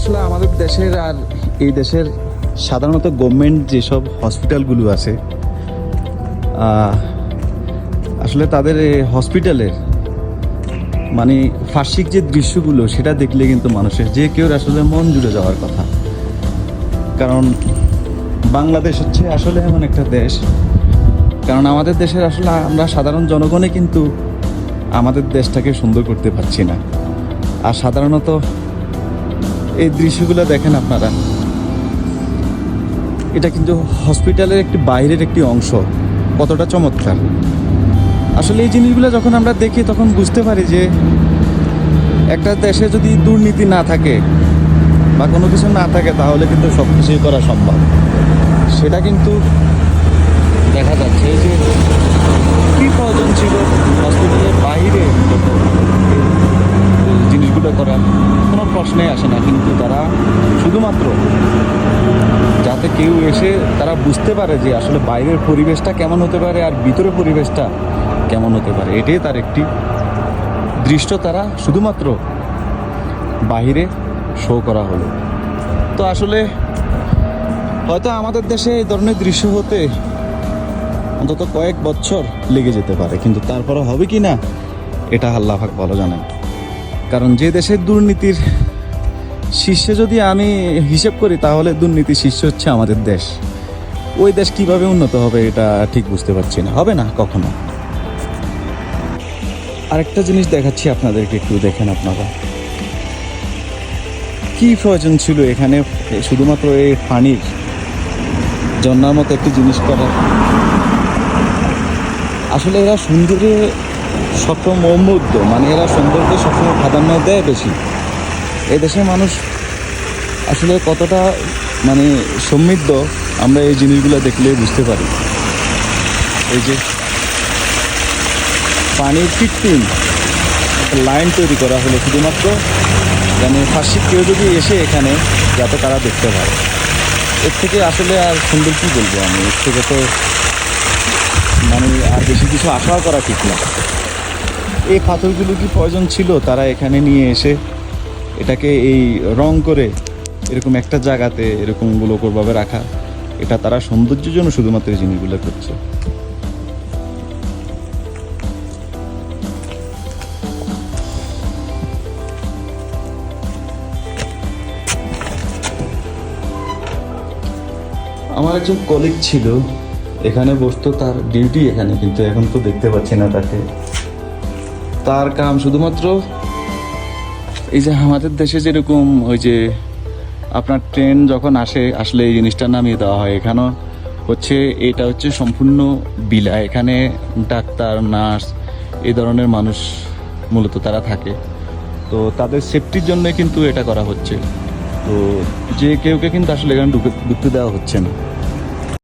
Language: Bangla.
আসলে আমাদের দেশের আর এই দেশের সাধারণত গভর্নমেন্ট যেসব হসপিটালগুলো আছে, আসলে তাদের হসপিটালের মানে ফার্সিক যে দৃশ্যগুলো সেটা দেখলে কিন্তু মানুষের যে কেউ আসলে মন জুড়ে যাওয়ার কথা। কারণ বাংলাদেশ হচ্ছে আসলে এমন একটা দেশ, কারণ আমাদের দেশের আসলে আমরা সাধারণ জনগণে কিন্তু আমাদের দেশটাকে সুন্দর করতে পারছি না। আর সাধারণত এই দৃশ্যগুলো দেখেন আপনারা, এটা কিন্তু হসপিটালের একটি বাইরের একটি অংশ, কতটা চমৎকার। আসলে এই জিনিসগুলো যখন আমরা দেখি তখন বুঝতে পারি যে একটা দেশে যদি দুর্নীতি না থাকে বা কোনো কিছু না থাকে তাহলে কিন্তু সব কিছুই করা সম্ভব। সেটা কিন্তু দেখা যাচ্ছে যে কী প্রয়োজন ছিল হসপিটালের বাইরে জিনিসগুলো করার কোনো প্রশ্নই আসে না, কিন্তু তারা শুধুমাত্র যাতে কেউ এসে তারা বুঝতে পারে যে আসলে বাইরের পরিবেশটা কেমন হতে পারে আর ভিতরের পরিবেশটা কেমন হতে পারে, এটাই তার একটি দৃশ্য তারা শুধুমাত্র বাহিরে শো করা হলো। তো আসলে হয়তো আমাদের দেশে এই ধরনের দৃশ্য হতে অন্তত কয়েক বছর লেগে যেতে পারে, কিন্তু তারপরে হবে কি না এটা আল্লাহ পাক ভালো জানেন। কারণ যে দেশের দুর্নীতির শীর্ষে যদি আমি হিসেব করি তাহলে দুর্নীতির শীর্ষ হচ্ছে আমাদের দেশ। ওই দেশ কিভাবে উন্নত হবে এটা ঠিক বুঝতে পারছি না, হবে না কখনো। আরেকটা জিনিস দেখাচ্ছি আপনাদেরকে, একটু দেখেন আপনারা কি প্রয়োজন ছিল এখানে শুধুমাত্র এই পানির ঝর্ণার মতো একটি জিনিস করার। আসলে এরা সৌন্দর্যে সবসময় মুগ্ধ, মানে এরা সৌন্দর্যে সবসময় প্রাধান্য দেয় বেশি। এই দেশের মানুষ আসলে কতটা মানে সমৃদ্ধ আমরা এই জিনিসগুলো দেখলে বুঝতে পারি। এই যে পানির কৃত্রিম একটা লাইন তৈরি করা হলো শুধুমাত্র মানে ফার্সি কেউ যদি এসে এখানে যাতে তারা দেখতে পারে। এর থেকে আসলে আর সুন্দর কী বলবো আমি, এর থেকে তো মানে আর বেশি কিছু আশাও করা ঠিক না। এই পাথরগুলো কি প্রয়োজন ছিল তারা এখানে নিয়ে এসে এটাকে এই রং করে এরকম একটা জায়গাতে এরকমগুলো করভাবে রাখা? এটা তারা সৌন্দর্যের জন্য শুধুমাত্র এই জিনিসগুলো করছে। আমার একজন কলিগ ছিল, এখানে বসতো, তার ডিউটি এখানে, কিন্তু এখন তো দেখতে পাচ্ছি না তাকে। তার কাম শুধুমাত্র এই যে আমাদের দেশে যেরকম ওই যে আপনার ট্রেন যখন আসলে এই জিনিসটা নামিয়ে দেওয়া হয়, এখানেও হচ্ছে এটা হচ্ছে সম্পূর্ণ বিলা। এখানে ডাক্তার, নার্স এই ধরনের মানুষ মূলত তারা থাকে, তো তাদের সেফটির জন্য কিন্তু এটা করা হচ্ছে। তো যে কেউকে কিন্তু আসলে এখানে ঢুকতে দেওয়া হচ্ছে না।